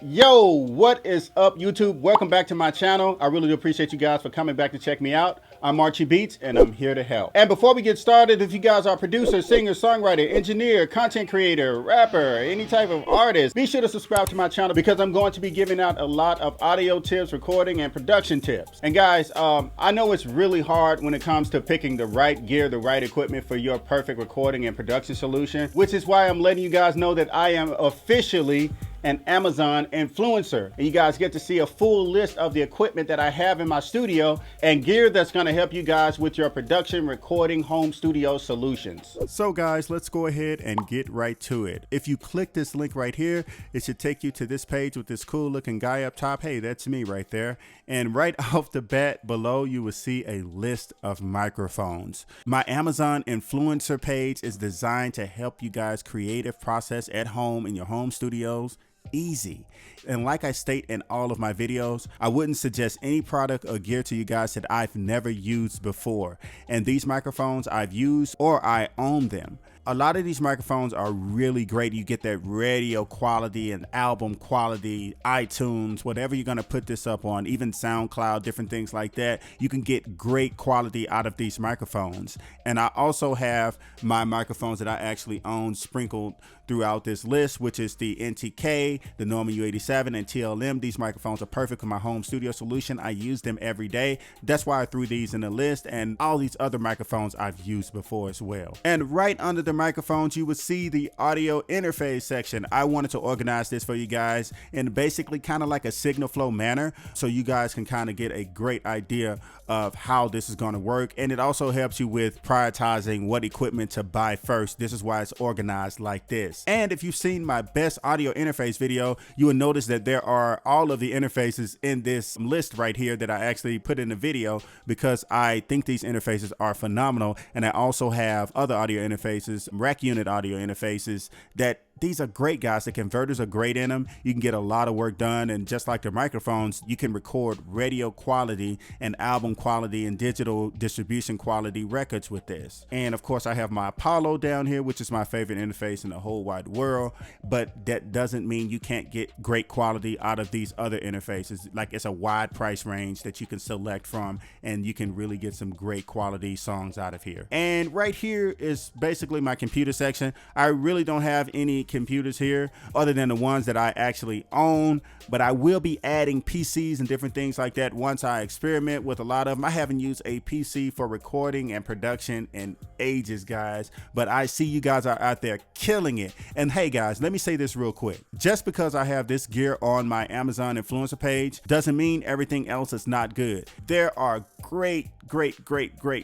Yo, what is up, YouTube? Welcome back to my channel. I really do appreciate you guys for coming back to check me out. I'm Archie Beatz, and I'm here to help. And before we get started, if you guys are a producer, singer, songwriter, engineer, content creator, rapper, any type of artist, be sure to subscribe to my channel because I'm going to be giving out a lot of audio tips, recording, and production tips. And guys, I know it's really hard when it comes to picking the right gear, the right equipment for your perfect recording and production solution, which is why I'm letting you guys know that I am officially an Amazon influencer, and you guys get to see a full list of the equipment that I have in my studio and gear that's going to help you guys with your production, recording, home studio solutions. So guys, let's go ahead and get right to it. If you click this link right here, it should take you to this page with this cool looking guy up top. Hey, that's me right there. And right off the bat below, you will see a list of microphones. My Amazon influencer page is designed to help you guys creative process at home in your home studios easy. And like I state in all of my videos, I wouldn't suggest any product or gear to you guys that I've never used before. And these microphones I've used or I own them. A lot of these microphones are really great. You get that radio quality and album quality, iTunes, whatever you're going to put this up on, even SoundCloud, different things like that. You can get great quality out of these microphones. And I also have my microphones that I actually own sprinkled throughout this list, which is the NTK, the Norman U87, and TLM. These microphones are perfect for my home studio solution. I use them every day. That's why I threw these in the list, and all these other microphones I've used before as well. And right under the microphones, you would see the audio interface section. I wanted to organize this for you guys in basically kind of like a signal flow manner, so you guys can kind of get a great idea of how this is going to work. And it also helps you with prioritizing what equipment to buy first. This is why it's organized like this. And if you've seen my best audio interface video, you will notice that there are all of the interfaces in this list right here that I actually put in the video because I think these interfaces are phenomenal. And I also have other audio interfaces, rack unit audio interfaces that these are great, guys. The converters are great in them. You can get a lot of work done. And just like the microphones, you can record radio quality and album quality and digital distribution quality records with this. And of course, I have my Apollo down here, which is my favorite interface in the whole wide world. But that doesn't mean you can't get great quality out of these other interfaces. Like, it's a wide price range that you can select from, and you can really get some great quality songs out of here. And right here is basically my computer section. I really don't have any computers here other than the ones that I actually own, but I will be adding PCs and different things like that once I experiment with a lot of them. I haven't used a PC for recording and production in ages, guys, but I see you guys are out there killing it. And hey guys, let me say this real quick. Just because I have this gear on my Amazon influencer page doesn't mean everything else is not good. There are great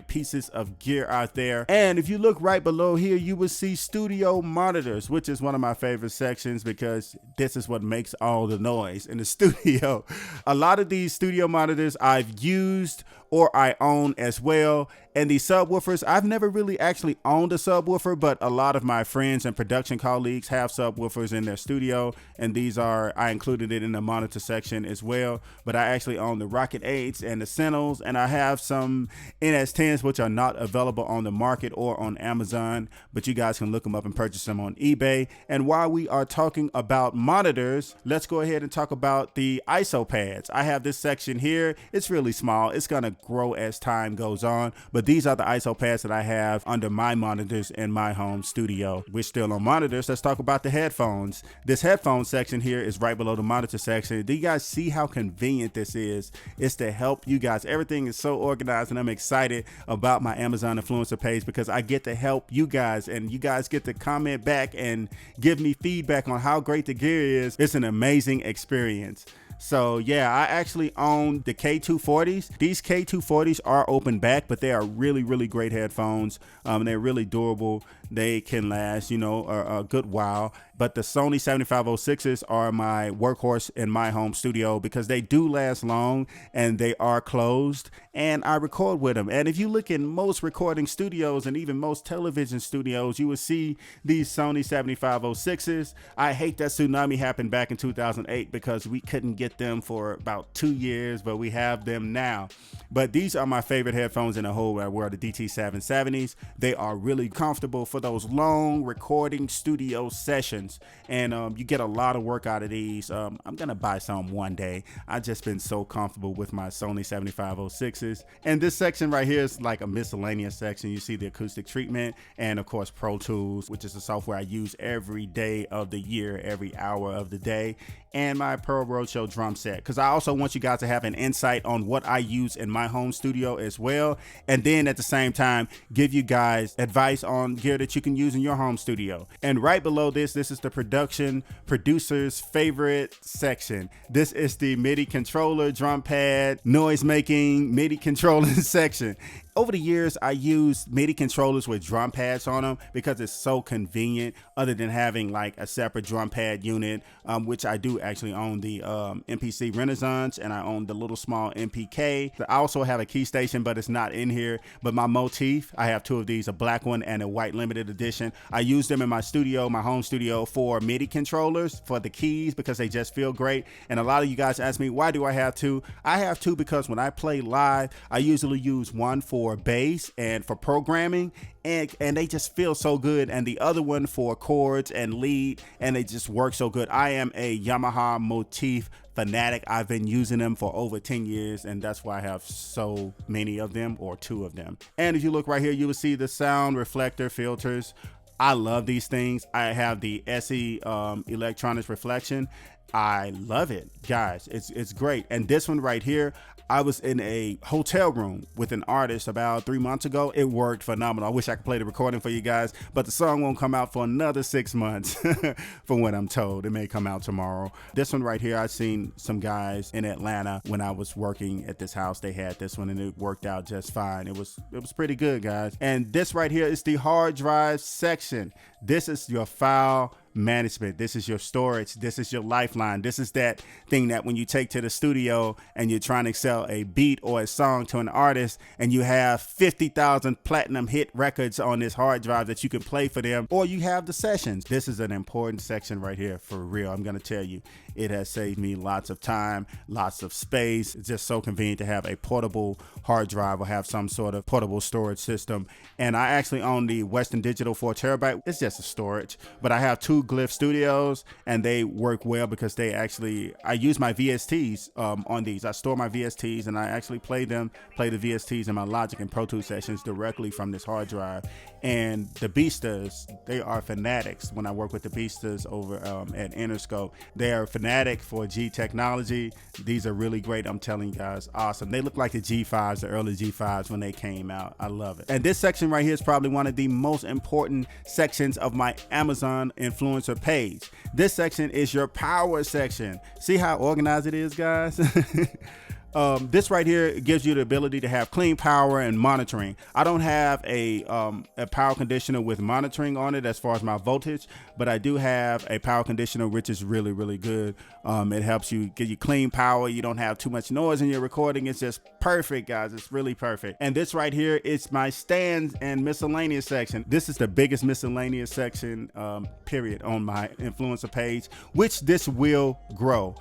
pieces of gear out there. And if you look right below here, you will see studio monitors, which is one of my favorite sections because this is what makes all the noise in the studio. A lot of these studio monitors I've used or I own as well. And these subwoofers, I've never really actually owned a subwoofer, but a lot of my friends and production colleagues have subwoofers in their studio. And these are, I included it in the monitor section as well. But I actually own the Rocket 8s and the Sentinels, and I have some NS10s, which are not available on the market or on Amazon, but you guys can look them up and purchase them on eBay. And while we are talking about monitors, let's go ahead and talk about the ISO pads. I have this section here. It's really small. It's going to grow as time goes on, but these are the ISO pads that I have under my monitors in my home studio. We're still on monitors. Let's talk about the headphones. This headphone section here is right below the monitor section. Do you guys see how convenient this is? It's to help you guys. Everything is so organized, and I'm excited about my Amazon influencer page because I get to help you guys, and you guys get to comment back and give me feedback on how great the gear is. It's an amazing experience. So yeah, I actually own the K240s. These K240s are open back, but they are really great headphones. They're really durable. They can last, you know, a good while. But the Sony 7506s are my workhorse in my home studio because they do last long and they are closed, and I record with them. And if you look in most recording studios and even most television studios, you will see these Sony 7506s. I hate that tsunami happened back in 2008 because we couldn't get them for about 2 years, but we have them now. But these are my favorite headphones in the whole wide world, the DT770s. They are really comfortable for those long recording studio sessions. ones, and you get a lot of work out of these. I'm gonna buy some one day. I've just been so comfortable with my Sony 7506s. And this section right here is like a miscellaneous section. You see the acoustic treatment, and of course Pro Tools, which is the software I use every day of the year, every hour of the day, and my Pearl Roadshow drum set, because I also want you guys to have an insight on what I use in my home studio as well, and then at the same time give you guys advice on gear that you can use in your home studio. And right below this is the producer's favorite section. This is the MIDI controller, drum pad, noise making, MIDI controlling section. Over the years, I used MIDI controllers with drum pads on them because it's so convenient, other than having like a separate drum pad unit, which I do actually own the MPC Renaissance, and I own the little small MPK. I also have a key station, but it's not in here. But my Motif, I have two of these, a black one and a white limited edition. I use them in my studio, my home studio, for MIDI controllers, for the keys, because they just feel great. And a lot of you guys ask me, why do I have two? I have two because when I play live, I usually use one for bass and for programming, and they just feel so good, and the other one for chords and lead, and they just work so good. I am a Yamaha Motif fanatic. I've been using them for over 10 years, and that's why I have so many of them, or two of them. And if you look right here, you will see the sound reflector filters. I love these things. I have the SE electronics reflection. I love it, guys. It's great. And this one right here, I was in a hotel room with an artist about 3 months ago. It worked phenomenal. I wish I could play the recording for you guys, but the song won't come out for another 6 months from what I'm told. It may come out tomorrow. This one right here, I've seen some guys in Atlanta when I was working at this house. They had this one and it worked out just fine. It was pretty good, guys. And this right here is the hard drive section. This is your file management. This is your storage. This is your lifeline. This is that thing that when you take to the studio and you're trying to sell a beat or a song to an artist, and you have 50,000 platinum hit records on this hard drive that you can play for them, or you have the sessions. This is an important section right here, for real. I'm going to tell you, it has saved me lots of time, lots of space. It's just so convenient to have a portable hard drive or have some sort of portable storage system. And I actually own the Western Digital 4 terabyte. It's just a storage, but I have two Glyph Studios, and they work well because they actually, I use my VSTs on these. I store my VSTs, and I actually play the VSTs in my Logic and Pro Tools sessions directly from this hard drive. And the Beastas, they are fanatics. When I work with the Beastas over at Interscope, they are fanatic for G technology. These are really great. I'm telling you guys, awesome. They look like the G5s, the early G5s when they came out. I love it. And this section right here is probably one of the most important sections of my Amazon influencer page. This section is your power section. See how organized it is, guys? This right here gives you the ability to have clean power and monitoring. I don't have a power conditioner with monitoring on it as far as my voltage, but I do have a power conditioner which is really, really good. It helps you get you clean power. You don't have too much noise in your recording. It's just perfect, guys. It's really perfect. And this right here is my stands and miscellaneous section. This is the biggest miscellaneous section, period, on my influencer page, which this will grow.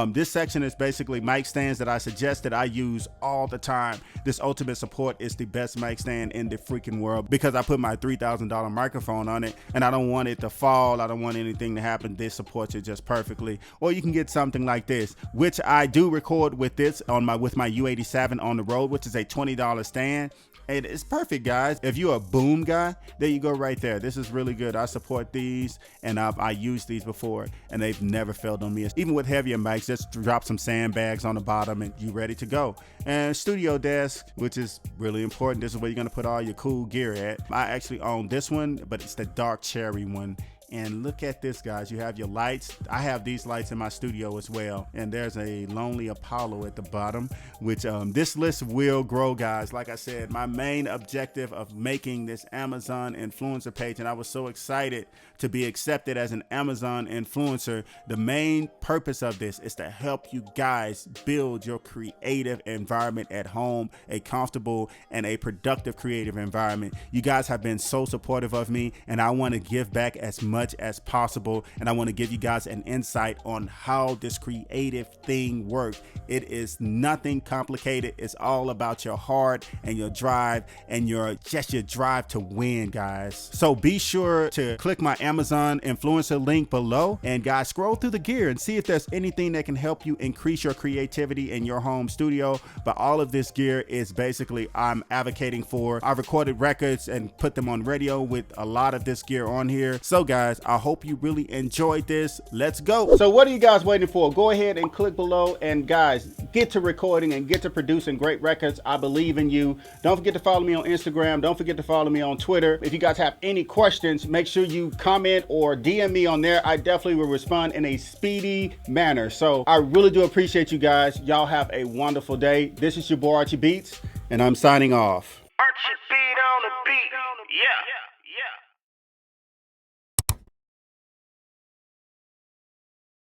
This section is basically mic stands that I suggest that I use all the time. This Ultimate Support is the best mic stand in the freaking world because I put my $3,000 microphone on it, and I don't want it to fall. I don't want anything to happen. This supports it just perfectly. Or you can get something like this, which I do record with this on with my U87 on the road, which is a $20 stand. And it's perfect, guys. If you're a boom guy, there you go right there. This is really good. I support these, and I used these before, and they've never failed on me. Even with heavier mics, just drop some sandbags on the bottom and you ready to go. And studio desk, which is really important. This is where you're gonna put all your cool gear at. I actually own this one, but it's the dark cherry one. And look at this, guys. You have your lights. I have these lights in my studio as well. And there's a Lonely Apollo at the bottom, which this list will grow, guys. Like I said, my main objective of making this Amazon influencer page, and I was so excited to be accepted as an Amazon influencer. The main purpose of this is to help you guys build your creative environment at home, a comfortable and a productive creative environment. You guys have been so supportive of me, and I want to give back as much much as possible, and I want to give you guys an insight on how this creative thing works. It is nothing complicated. It's all about your heart and your drive and your drive to win, guys. So be sure to click my Amazon influencer link below, and guys, scroll through the gear and see if there's anything that can help you increase your creativity in your home studio. But all of this gear is basically I'm advocating for. I recorded records and put them on radio with a lot of this gear on here. So guys, I hope you really enjoyed this. Let's go. So what are you guys waiting for? Go ahead and click below, and guys, get to recording and get to producing great records. I believe in you. Don't forget to follow me on Instagram. Don't forget to follow me on Twitter. If you guys have any questions, make sure you comment or DM me on there. I definitely will respond in a speedy manner. So I really do appreciate you guys. Y'all have a wonderful day. This is your boy Archie Beatz, and I'm signing off.